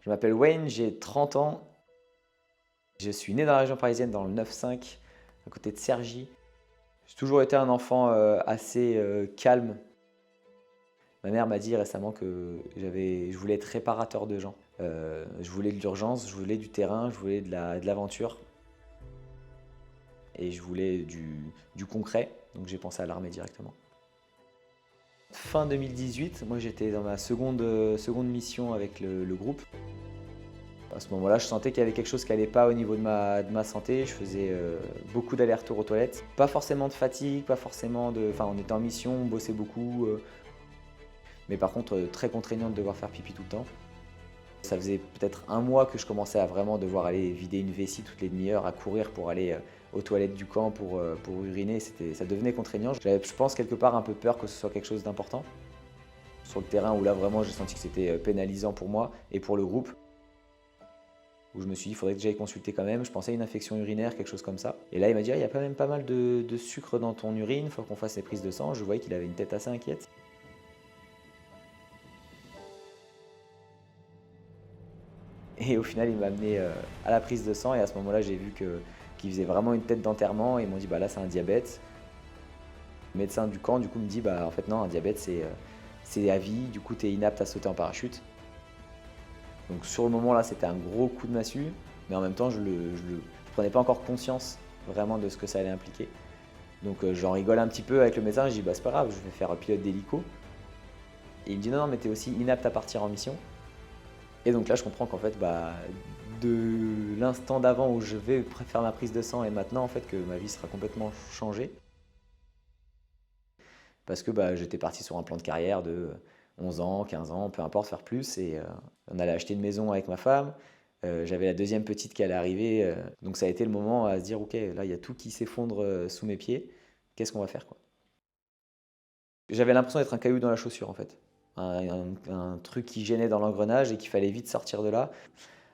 Je m'appelle Wayne, j'ai 30 ans. Je suis né dans la région parisienne, dans le 9-5, à côté de Cergy. J'ai toujours été un enfant assez calme. Ma mère m'a dit récemment que je voulais être réparateur de gens. Je voulais de l'urgence, je voulais du terrain, je voulais de l'aventure. Et je voulais du concret, donc j'ai pensé à l'armée directement. Fin 2018, moi j'étais dans ma seconde mission avec le groupe. À ce moment-là, je sentais qu'il y avait quelque chose qui n'allait pas au niveau de ma santé. Je faisais beaucoup d'allers-retours aux toilettes. Pas forcément de fatigue, pas forcément de... Enfin, on était en mission, on bossait beaucoup. Mais par contre, très contraignant de devoir faire pipi tout le temps. Ça faisait peut-être un mois que je commençais à vraiment devoir aller vider une vessie toutes les demi-heures, à courir pour aller aux toilettes du camp pour uriner. Ça devenait contraignant. J'avais, je pense, quelque part un peu peur que ce soit quelque chose d'important. Sur le terrain où là, vraiment, j'ai senti que c'était pénalisant pour moi et pour le groupe. Où je me suis dit, il faudrait que j'aille consulter quand même. Je pensais à une infection urinaire, quelque chose comme ça. Et là, il m'a dit, ah, il y a quand même pas mal de sucre dans ton urine, il faut qu'on fasse les prises de sang. Je voyais qu'il avait une tête assez inquiète. Et au final, il m'a amené à la prise de sang. Et à ce moment-là, j'ai vu qu'il faisait vraiment une tête d'enterrement. Et ils m'ont dit, bah là, c'est un diabète. Le médecin du camp, du coup, me dit, bah en fait, non, un diabète, c'est à vie. Du coup, tu es inapte à sauter en parachute. Donc sur le moment là, c'était un gros coup de massue, mais en même temps, je prenais pas encore conscience vraiment de ce que ça allait impliquer. Donc j'en rigole un petit peu avec le médecin, je dis bah c'est pas grave, je vais faire pilote d'hélico. Et il me dit non, non, mais t'es aussi inapte à partir en mission. Et donc là, je comprends qu'en fait, bah, de l'instant d'avant où je vais faire ma prise de sang et maintenant, en fait, que ma vie sera complètement changée. Parce que bah, j'étais parti sur un plan de carrière de 11 ans, 15 ans, peu importe, faire plus. Et on allait acheter une maison avec ma femme. J'avais la deuxième petite qui allait arriver. Donc ça a été le moment à se dire, ok, là, il y a tout qui s'effondre sous mes pieds. Qu'est-ce qu'on va faire, quoi? J'avais l'impression d'être un caillou dans la chaussure, en fait. Un truc qui gênait dans l'engrenage et qu'il fallait vite sortir de là.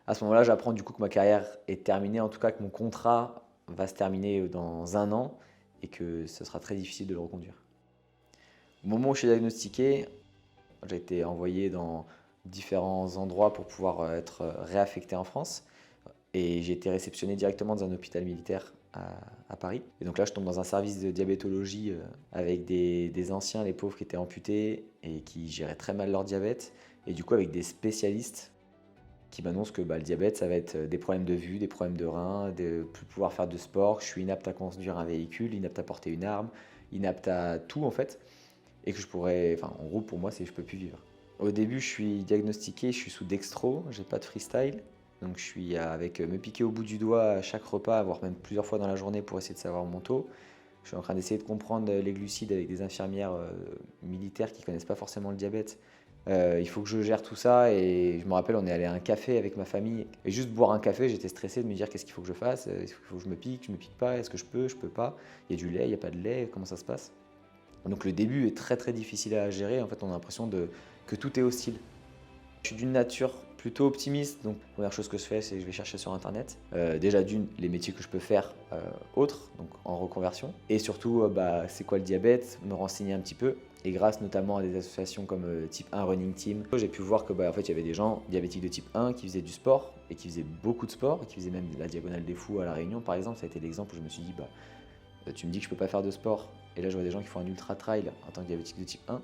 À ce moment-là, j'apprends du coup que ma carrière est terminée, en tout cas que mon contrat va se terminer dans un an et que ce sera très difficile de le reconduire. Au moment où je suis diagnostiqué, j'ai été envoyé dans différents endroits pour pouvoir être réaffecté en France. Et j'ai été réceptionné directement dans un hôpital militaire à Paris. Et donc là, je tombe dans un service de diabétologie avec des anciens, les pauvres qui étaient amputés et qui géraient très mal leur diabète. Et du coup, avec des spécialistes qui m'annoncent que bah, le diabète, ça va être des problèmes de vue, des problèmes de reins, de ne plus pouvoir faire de sport, que je suis inapte à conduire un véhicule, inapte à porter une arme, inapte à tout en fait. Et que je pourrais, enfin en gros pour moi, c'est que je peux plus vivre. Au début, je suis diagnostiqué, je suis sous dextro, j'ai pas de freestyle. Donc je suis avec me piquer au bout du doigt à chaque repas, voire même plusieurs fois dans la journée pour essayer de savoir mon taux. Je suis en train d'essayer de comprendre les glucides avec des infirmières militaires qui connaissent pas forcément le diabète. Il faut que je gère tout ça et je me rappelle, on est allé à un café avec ma famille. Et juste boire un café, j'étais stressé de me dire qu'est-ce qu'il faut que je fasse, est-ce qu'il faut que je me pique pas, est-ce que je peux pas. Il y a du lait, il n'y a pas de lait, comment ça se passe? Donc le début est très très difficile à gérer, en fait on a l'impression que tout est hostile. Je suis d'une nature plutôt optimiste, donc la première chose que je fais, c'est que je vais chercher sur internet. Déjà d'une, les métiers que je peux faire autres, donc en reconversion. Et surtout, bah, c'est quoi le diabète, me renseigner un petit peu. Et grâce notamment à des associations comme Type 1 Running Team, j'ai pu voir que bah, en fait, il y avait des gens diabétiques de type 1 qui faisaient du sport, et qui faisaient beaucoup de sport, et qui faisaient même la diagonale des fous à La Réunion par exemple. Ça a été l'exemple où je me suis dit, bah, tu me dis que je peux pas faire de sport, et là je vois des gens qui font un ultra trail en tant que diabétique de type 1.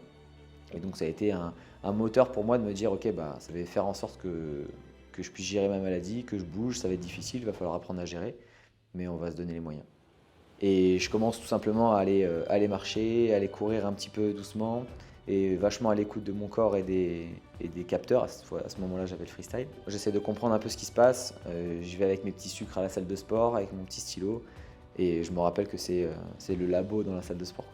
Et donc ça a été un moteur pour moi de me dire, ok, bah, ça va faire en sorte que je puisse gérer ma maladie, que je bouge, ça va être difficile, il va falloir apprendre à gérer, mais on va se donner les moyens. Et je commence tout simplement à aller marcher, à aller courir un petit peu doucement, et vachement à l'écoute de mon corps et des capteurs. À ce moment-là, j'avais le freestyle. J'essaie de comprendre un peu ce qui se passe. Je vais avec mes petits sucres à la salle de sport, avec mon petit stylo, et je me rappelle que c'est le labo dans la salle de sport.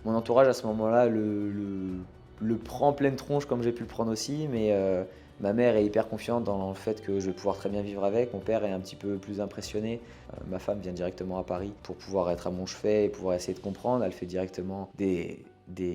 Mon entourage à ce moment-là le prend en pleine tronche comme j'ai pu le prendre aussi, mais ma mère est hyper confiante dans le fait que je vais pouvoir très bien vivre avec. Mon père est un petit peu plus impressionné. Ma femme vient directement à Paris pour pouvoir être à mon chevet et pouvoir essayer de comprendre. Elle fait directement des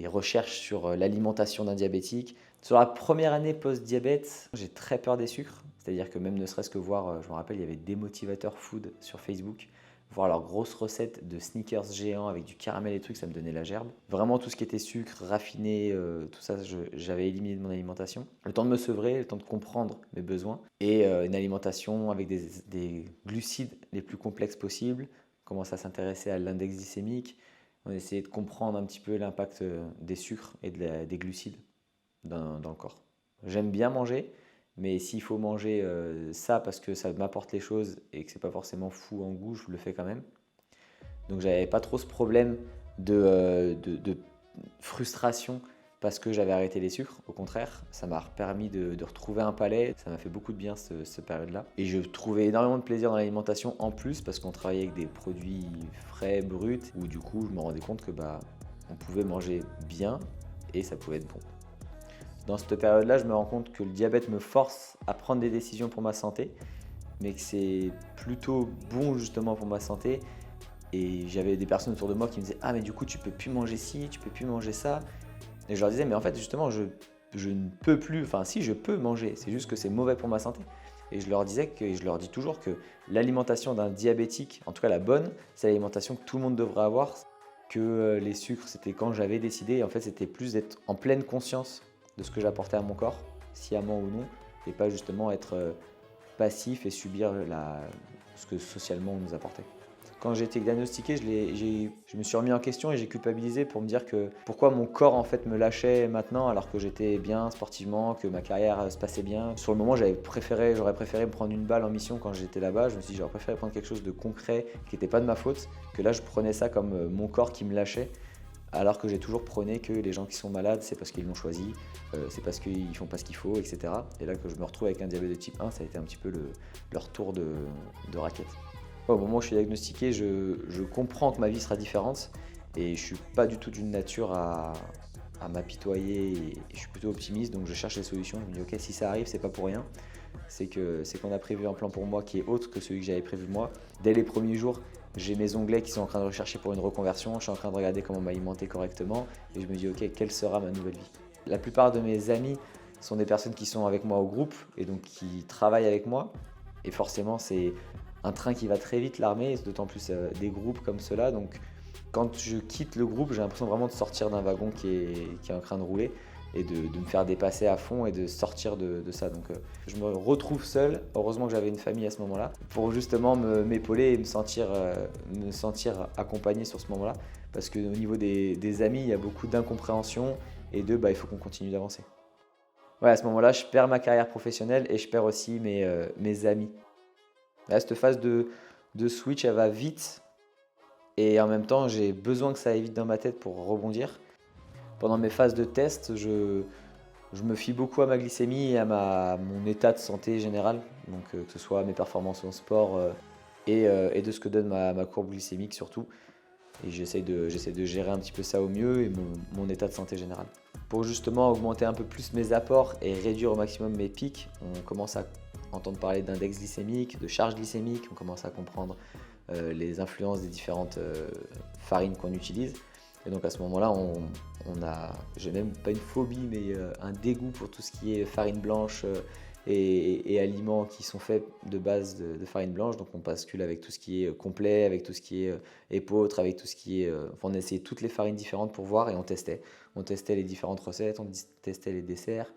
recherches sur l'alimentation d'un diabétique. Sur la première année post-diabète, j'ai très peur des sucres. C'est-à-dire que même ne serait-ce que voir, je me rappelle, il y avait Démotivateur Food sur Facebook, voir leurs grosses recettes de sneakers géants avec du caramel et trucs, ça me donnait la gerbe. Vraiment tout ce qui était sucre, raffiné, tout ça, j'avais éliminé de mon alimentation. Le temps de me sevrer, le temps de comprendre mes besoins et une alimentation avec des glucides les plus complexes possibles. On commence à s'intéresser à l'index glycémique. On essayait de comprendre un petit peu l'impact des sucres et des glucides dans le corps. J'aime bien manger, mais s'il faut manger ça parce que ça m'apporte les choses et que c'est pas forcément fou en goût, je le fais quand même. Donc j'avais pas trop ce problème de frustration parce que j'avais arrêté les sucres. Au contraire, ça m'a permis de retrouver un palais. Ça m'a fait beaucoup de bien cette période-là. Et je trouvais énormément de plaisir dans l'alimentation en plus parce qu'on travaillait avec des produits frais, bruts, où du coup je me rendais compte que on pouvait manger bien et ça pouvait être bon. Dans cette période-là, je me rends compte que le diabète me force à prendre des décisions pour ma santé, mais que c'est plutôt bon justement pour ma santé. Et j'avais des personnes autour de moi qui me disaient ah mais du coup tu peux plus manger ci, tu peux plus manger ça. Et je leur disais mais en fait justement je ne peux plus, enfin si je peux manger, c'est juste que c'est mauvais pour ma santé. Et je leur disais et je leur dis toujours que l'alimentation d'un diabétique, en tout cas la bonne, c'est l'alimentation que tout le monde devrait avoir. Que les sucres c'était quand j'avais décidé, en fait c'était plus d'être en pleine conscience de ce que j'apportais à mon corps, sciemment ou non, et pas justement être passif et subir ce que socialement on nous apportait. Quand j'ai été diagnostiqué, je me suis remis en question et j'ai culpabilisé pour me dire que pourquoi mon corps en fait me lâchait maintenant alors que j'étais bien sportivement, que ma carrière se passait bien. Sur le moment, j'aurais préféré me prendre une balle en mission quand j'étais là-bas. Je me suis dit j'aurais préféré prendre quelque chose de concret qui n'était pas de ma faute, que là je prenais ça comme mon corps qui me lâchait. Alors que j'ai toujours prôné que les gens qui sont malades, c'est parce qu'ils l'ont choisi, c'est parce qu'ils font pas ce qu'il faut, etc. Et là que je me retrouve avec un diabète de type 1, ça a été un petit peu leur tour de raquette. Au moment où je suis diagnostiqué, je comprends que ma vie sera différente et je suis pas du tout d'une nature à m'apitoyer et je suis plutôt optimiste, donc je cherche des solutions. Je me dis ok, si ça arrive, c'est pas pour rien. C'est qu'on a prévu un plan pour moi qui est autre que celui que j'avais prévu moi. Dès les premiers jours, j'ai mes onglets qui sont en train de rechercher pour une reconversion, je suis en train de regarder comment m'alimenter correctement et je me dis ok, quelle sera ma nouvelle vie. La plupart de mes amis sont des personnes qui sont avec moi au groupe et donc qui travaillent avec moi et forcément c'est un train qui va très vite l'armée, d'autant plus des groupes comme cela. Donc quand je quitte le groupe, j'ai l'impression vraiment de sortir d'un wagon qui est en train de rouler et de me faire dépasser à fond et de sortir de ça. Donc je me retrouve seul, heureusement que j'avais une famille à ce moment-là, pour justement m'épauler et me sentir accompagné sur ce moment-là. Parce qu'au niveau des amis, il y a beaucoup d'incompréhension et il faut qu'on continue d'avancer. Ouais, à ce moment-là, je perds ma carrière professionnelle et je perds aussi mes amis. Là, cette phase de switch, elle va vite et en même temps, j'ai besoin que ça aille vite dans ma tête pour rebondir. Pendant mes phases de test, je me fie beaucoup à ma glycémie et à mon état de santé général, donc que ce soit mes performances en sport et de ce que donne ma courbe glycémique surtout. Et j'essaie de gérer un petit peu ça au mieux et mon état de santé général. Pour justement augmenter un peu plus mes apports et réduire au maximum mes pics, on commence à entendre parler d'index glycémique, de charge glycémique, on commence à comprendre les influences des différentes farines qu'on utilise. Et donc à ce moment-là, j'ai même pas une phobie, mais un dégoût pour tout ce qui est farine blanche et aliments qui sont faits de base de farine blanche. Donc on bascule avec tout ce qui est complet, avec tout ce qui est épeautre, avec tout ce qui est... on essayait toutes les farines différentes pour voir et on testait. On testait les différentes recettes, on testait les desserts,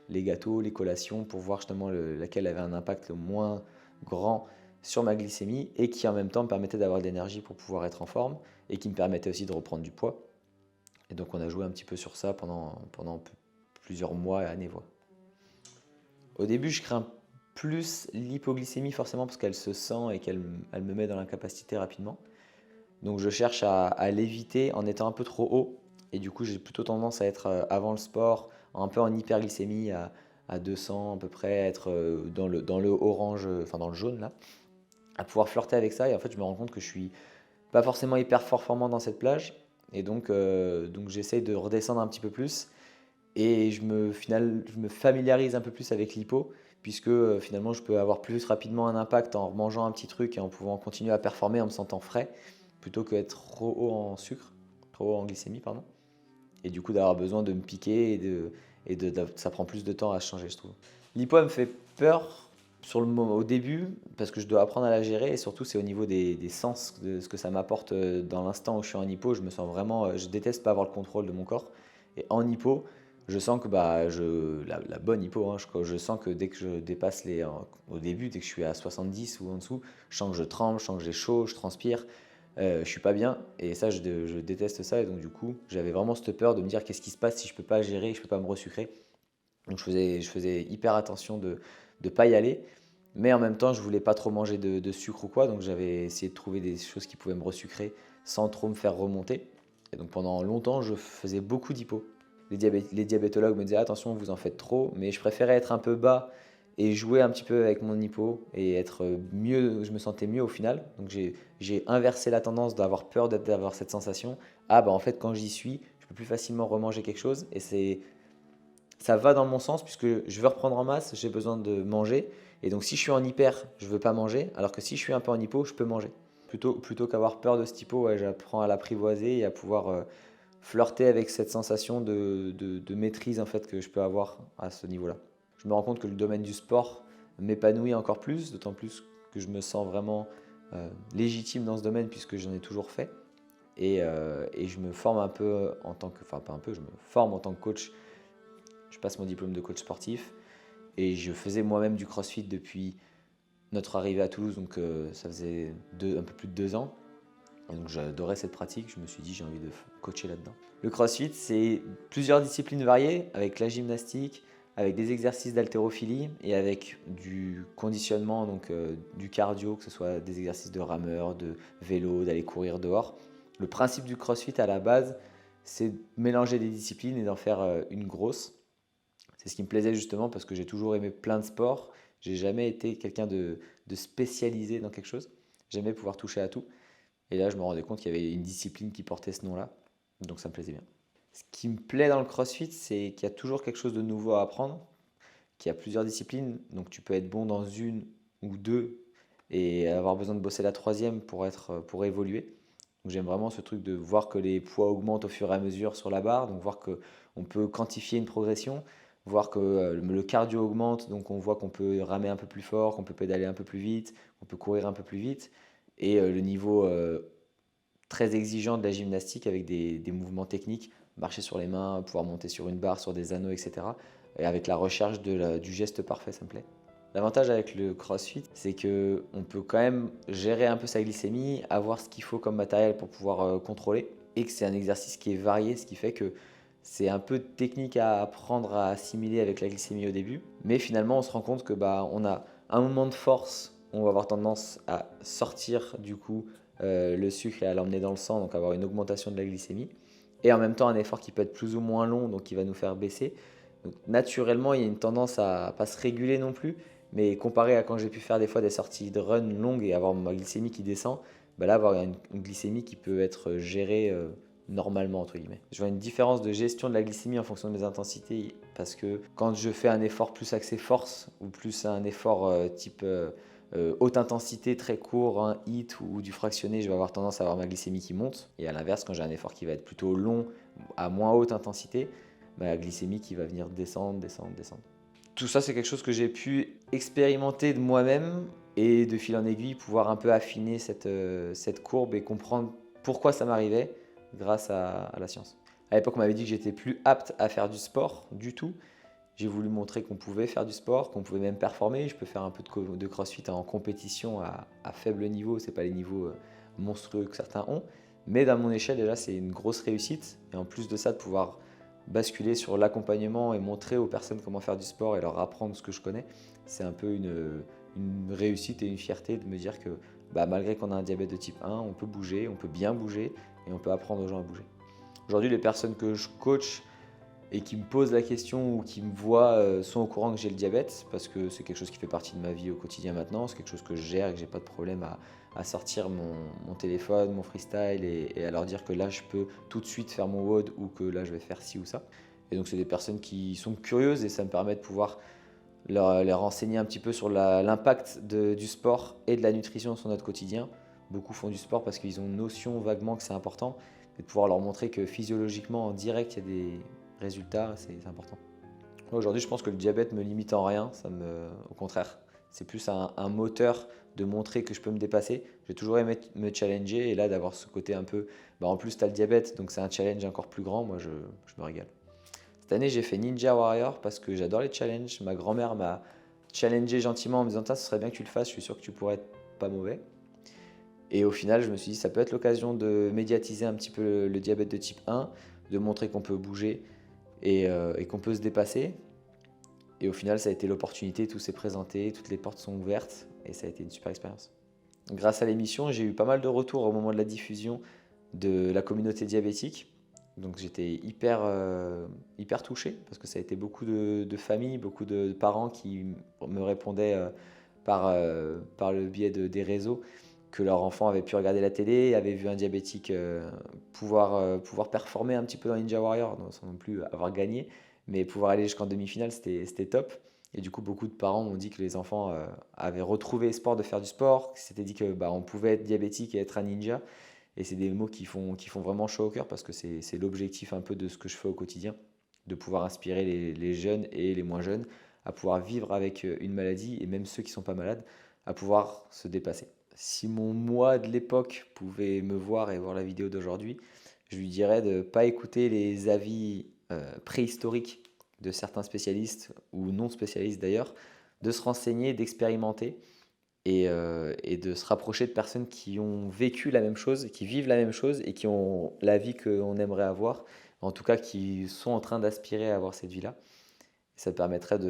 les gâteaux, les collations pour voir justement laquelle avait un impact le moins grand sur ma glycémie et qui en même temps me permettait d'avoir de l'énergie pour pouvoir être en forme et qui me permettait aussi de reprendre du poids. Et donc on a joué un petit peu sur ça pendant plusieurs mois et années. Au début, je crains plus l'hypoglycémie forcément parce qu'elle se sent et qu'elle me met dans l'incapacité rapidement. Donc je cherche à l'éviter en étant un peu trop haut. Et du coup, j'ai plutôt tendance à être avant le sport, un peu en hyperglycémie à 200 à peu près, à être dans le orange, enfin dans le jaune là, à pouvoir flirter avec ça. Et en fait, je me rends compte que je suis pas forcément hyper performant dans cette plage. Et donc j'essaye de redescendre un petit peu plus. Et je me familiarise un peu plus avec l'hypo, puisque finalement je peux avoir plus rapidement un impact en mangeant un petit truc et en pouvant continuer à performer en me sentant frais, plutôt qu'être trop haut en sucre, trop haut en glycémie, pardon. Et du coup d'avoir besoin de me piquer ça prend plus de temps à changer, je trouve. L'hypo elle me fait peur Au début, parce que je dois apprendre à la gérer, et surtout c'est au niveau des sens, de ce que ça m'apporte dans l'instant où je suis en hypo. Je me sens vraiment, je déteste pas avoir le contrôle de mon corps. Et en hypo, je sens que la bonne hypo, hein, je sens que dès que je dépasse au début, dès que je suis à 70 ou en dessous, je sens que je tremble, je sens que j'ai chaud, je transpire, je suis pas bien. Et ça, je déteste ça. Et donc du coup, j'avais vraiment cette peur de me dire qu'est-ce qui se passe si je peux pas gérer, je peux pas me resucrer. Donc je faisais hyper attention de ne pas y aller. Mais en même temps, je voulais pas trop manger de sucre ou quoi. Donc j'avais essayé de trouver des choses qui pouvaient me resucrer sans trop me faire remonter. Et donc pendant longtemps, je faisais beaucoup d'hypo. Les diabétologues me disaient attention, vous en faites trop. Mais je préférais être un peu bas et jouer un petit peu avec mon hypo et être mieux. Je me sentais mieux au final. Donc j'ai inversé la tendance d'avoir peur d'avoir cette sensation. Ah bah en fait, quand j'y suis, je peux plus facilement remanger quelque chose. Et ça va dans mon sens puisque je veux reprendre en masse, j'ai besoin de manger. Et donc si je suis en hyper, je ne veux pas manger, alors que si je suis un peu en hypo, je peux manger. Plutôt qu'avoir peur de ce hypo, ouais, j'apprends à l'apprivoiser et à pouvoir flirter avec cette sensation de maîtrise en fait, que je peux avoir à ce niveau-là. Je me rends compte que le domaine du sport m'épanouit encore plus, d'autant plus que je me sens vraiment légitime dans ce domaine puisque j'en ai toujours fait. Et je me forme un peu en tant que, enfin pas un peu, je me forme en tant que coach. Je passe mon diplôme de coach sportif et je faisais moi-même du CrossFit depuis notre arrivée à Toulouse, donc ça faisait un peu plus de 2 ans. Et donc j'adorais cette pratique, je me suis dit j'ai envie de coacher là-dedans. Le CrossFit, c'est plusieurs disciplines variées, avec la gymnastique, avec des exercices d'haltérophilie et avec du conditionnement, donc du cardio, que ce soit des exercices de rameur, de vélo, d'aller courir dehors. Le principe du CrossFit à la base, c'est de mélanger des disciplines et d'en faire une grosse. C'est ce qui me plaisait justement parce que j'ai toujours aimé plein de sports. J'ai jamais été quelqu'un de spécialisé dans quelque chose. J'aimais pouvoir toucher à tout. Et là, je me rendais compte qu'il y avait une discipline qui portait ce nom-là. Donc ça me plaisait bien. Ce qui me plaît dans le CrossFit, c'est qu'il y a toujours quelque chose de nouveau à apprendre, qu'il y a plusieurs disciplines. Donc tu peux être bon dans une ou deux et avoir besoin de bosser la troisième pour évoluer. Donc j'aime vraiment ce truc de voir que les poids augmentent au fur et à mesure sur la barre, donc voir qu'on peut quantifier une progression, voir que le cardio augmente, donc on voit qu'on peut ramer un peu plus fort, qu'on peut pédaler un peu plus vite, qu'on peut courir un peu plus vite, et le niveau très exigeant de la gymnastique avec des mouvements techniques, marcher sur les mains, pouvoir monter sur une barre, sur des anneaux, etc. Et avec la recherche du geste parfait, ça me plaît. L'avantage avec le CrossFit, c'est que on peut quand même gérer un peu sa glycémie, avoir ce qu'il faut comme matériel pour pouvoir contrôler, et que c'est un exercice qui est varié, ce qui fait que c'est un peu technique à apprendre à assimiler avec la glycémie au début, mais finalement on se rend compte que on a un moment de force, on va avoir tendance à sortir du coup le sucre et à l'emmener dans le sang, donc avoir une augmentation de la glycémie, et en même temps un effort qui peut être plus ou moins long, donc qui va nous faire baisser. Donc naturellement il y a une tendance à pas se réguler non plus, mais comparé à quand j'ai pu faire des fois des sorties de run longues et avoir ma glycémie qui descend, là avoir une glycémie qui peut être gérée normalement entre guillemets. Je vois une différence de gestion de la glycémie en fonction de mes intensités parce que quand je fais un effort plus axé force ou plus un effort type haute intensité très court, un hit ou du fractionné, je vais avoir tendance à avoir ma glycémie qui monte. Et à l'inverse, quand j'ai un effort qui va être plutôt long à moins haute intensité, ma glycémie qui va venir descendre, descendre, descendre. Tout ça, c'est quelque chose que j'ai pu expérimenter de moi-même et de fil en aiguille pouvoir un peu affiner cette courbe et comprendre pourquoi ça m'arrivait grâce à la science. À l'époque, on m'avait dit que j'étais plus apte à faire du sport du tout. J'ai voulu montrer qu'on pouvait faire du sport, qu'on pouvait même performer. Je peux faire un peu de crossfit en compétition à faible niveau, ce n'est pas les niveaux monstrueux que certains ont. Mais dans mon échelle, déjà, c'est une grosse réussite. Et en plus de ça, de pouvoir basculer sur l'accompagnement et montrer aux personnes comment faire du sport et leur apprendre ce que je connais, c'est un peu une réussite et une fierté de me dire que malgré qu'on a un diabète de type 1, on peut bouger, on peut bien bouger et on peut apprendre aux gens à bouger. Aujourd'hui, les personnes que je coach et qui me posent la question ou qui me voient sont au courant que j'ai le diabète parce que c'est quelque chose qui fait partie de ma vie au quotidien maintenant, c'est quelque chose que je gère et que j'ai pas de problème à sortir mon téléphone, mon freestyle et à leur dire que là je peux tout de suite faire mon WOD ou que là je vais faire ci ou ça. Et donc c'est des personnes qui sont curieuses et ça me permet de pouvoir leur renseigner un petit peu sur l'impact du sport et de la nutrition sur notre quotidien. Beaucoup font du sport parce qu'ils ont une notion vaguement que c'est important et de pouvoir leur montrer que physiologiquement en direct il y a des résultats, c'est important. Aujourd'hui, je pense que le diabète me limite en rien, au contraire, C'est plus un moteur de montrer que je peux me dépasser. J'ai toujours aimé me challenger et là d'avoir ce côté un peu... en plus, tu as le diabète, donc c'est un challenge encore plus grand. Moi, je me régale. Cette année, j'ai fait Ninja Warrior parce que j'adore les challenges. Ma grand-mère m'a challengé gentiment en me disant: ce serait bien que tu le fasses, je suis sûr que tu pourrais être pas mauvais. Et au final, je me suis dit, ça peut être l'occasion de médiatiser un petit peu le diabète de type 1, de montrer qu'on peut bouger et qu'on peut se dépasser. Et au final, ça a été l'opportunité, tout s'est présenté, toutes les portes sont ouvertes et ça a été une super expérience. Grâce à l'émission, j'ai eu pas mal de retours au moment de la diffusion de la communauté diabétique. Donc j'étais hyper touché parce que ça a été beaucoup de familles, beaucoup de parents qui me répondaient par le biais des réseaux que leur enfant avait pu regarder la télé, avait vu un diabétique pouvoir performer un petit peu dans Ninja Warrior, sans non plus avoir gagné, mais pouvoir aller jusqu'en demi-finale, c'était top. Et du coup, beaucoup de parents m'ont dit que les enfants avaient retrouvé espoir de faire du sport, qu'ils s'étaient dit que on pouvait être diabétique et être un ninja. Et c'est des mots qui font vraiment chaud au cœur parce que c'est l'objectif un peu de ce que je fais au quotidien, de pouvoir inspirer les jeunes et les moins jeunes à pouvoir vivre avec une maladie et même ceux qui ne sont pas malades, à pouvoir se dépasser. Si mon moi de l'époque pouvait me voir et voir la vidéo d'aujourd'hui, je lui dirais de ne pas écouter les avis préhistoriques de certains spécialistes ou non spécialistes d'ailleurs, de se renseigner, d'expérimenter et de se rapprocher de personnes qui ont vécu la même chose, qui vivent la même chose et qui ont la vie qu'on aimerait avoir, en tout cas qui sont en train d'aspirer à avoir cette vie-là. Ça permettrait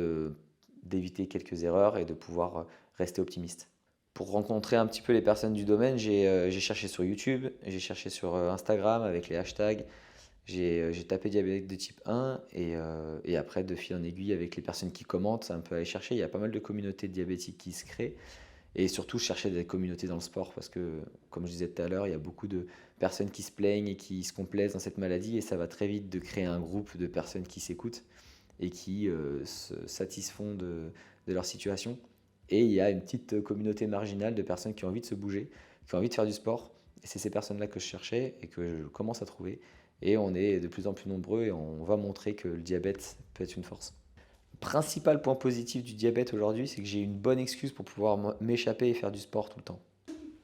d'éviter quelques erreurs et de pouvoir rester optimiste. Pour rencontrer un petit peu les personnes du domaine, j'ai cherché sur YouTube, j'ai cherché sur Instagram avec les hashtags, j'ai tapé diabète de type 1 et après, de fil en aiguille, avec les personnes qui commentent, c'est un peu aller chercher. Il y a pas mal de communautés de diabétiques qui se créent. Et surtout, chercher des communautés dans le sport parce que, comme je disais tout à l'heure, il y a beaucoup de personnes qui se plaignent et qui se complaisent dans cette maladie et ça va très vite de créer un groupe de personnes qui s'écoutent et qui se satisfont de leur situation. Et il y a une petite communauté marginale de personnes qui ont envie de se bouger, qui ont envie de faire du sport. Et c'est ces personnes-là que je cherchais et que je commence à trouver. Et on est de plus en plus nombreux et on va montrer que le diabète peut être une force. Principal point positif du diabète aujourd'hui, c'est que j'ai une bonne excuse pour pouvoir m'échapper et faire du sport tout le temps.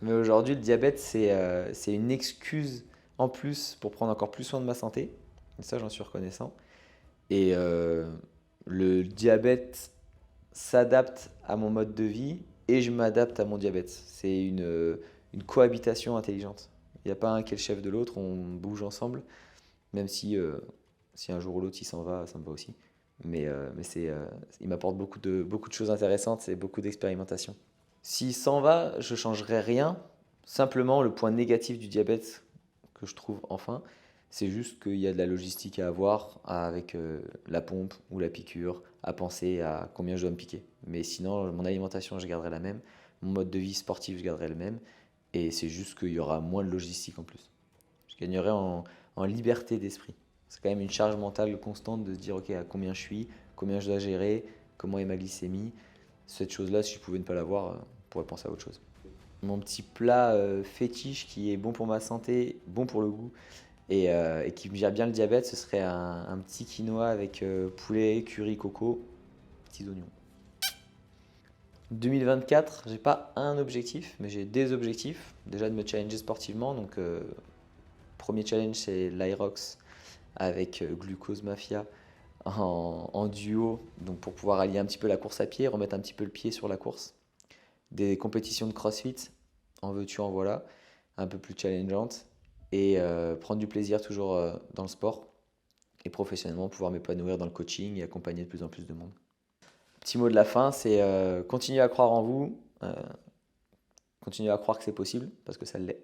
Mais aujourd'hui, le diabète, c'est une excuse en plus pour prendre encore plus soin de ma santé. Et ça, j'en suis reconnaissant. Et le diabète s'adapte à mon mode de vie et je m'adapte à mon diabète. C'est une cohabitation intelligente. Il n'y a pas un qui est le chef de l'autre, on bouge ensemble, même si un jour ou l'autre il s'en va, ça me va aussi. Mais il m'apporte beaucoup de choses intéressantes et beaucoup d'expérimentation. S'il s'en va, je ne changerai rien. Simplement, le point négatif du diabète que je trouve enfin, c'est juste qu'il y a de la logistique à avoir avec la pompe ou la piqûre, à penser à combien je dois me piquer. Mais sinon, mon alimentation, je garderai la même. Mon mode de vie sportif, je garderai le même. Et c'est juste qu'il y aura moins de logistique en plus. Je gagnerai en liberté d'esprit. C'est quand même une charge mentale constante de se dire ok, à combien je suis, combien je dois gérer, comment est ma glycémie. Cette chose-là, si je pouvais ne pas l'avoir, je pourrais penser à autre chose. Mon petit plat fétiche qui est bon pour ma santé, bon pour le goût et qui me gère bien le diabète, ce serait un petit quinoa avec poulet, curry, coco, petits oignons. 2024, j'ai pas un objectif, mais j'ai des objectifs. Déjà de me challenger sportivement. Donc, premier challenge, c'est l'Irox avec Glucose Mafia en duo, donc pour pouvoir allier un petit peu la course à pied, remettre un petit peu le pied sur la course. Des compétitions de CrossFit, en veux-tu, en voilà, un peu plus challengeantes. Et prendre du plaisir toujours dans le sport. Et professionnellement, pouvoir m'épanouir dans le coaching et accompagner de plus en plus de monde. Petit mot de la fin, c'est continuer à croire en vous, continuer à croire que c'est possible, parce que ça l'est.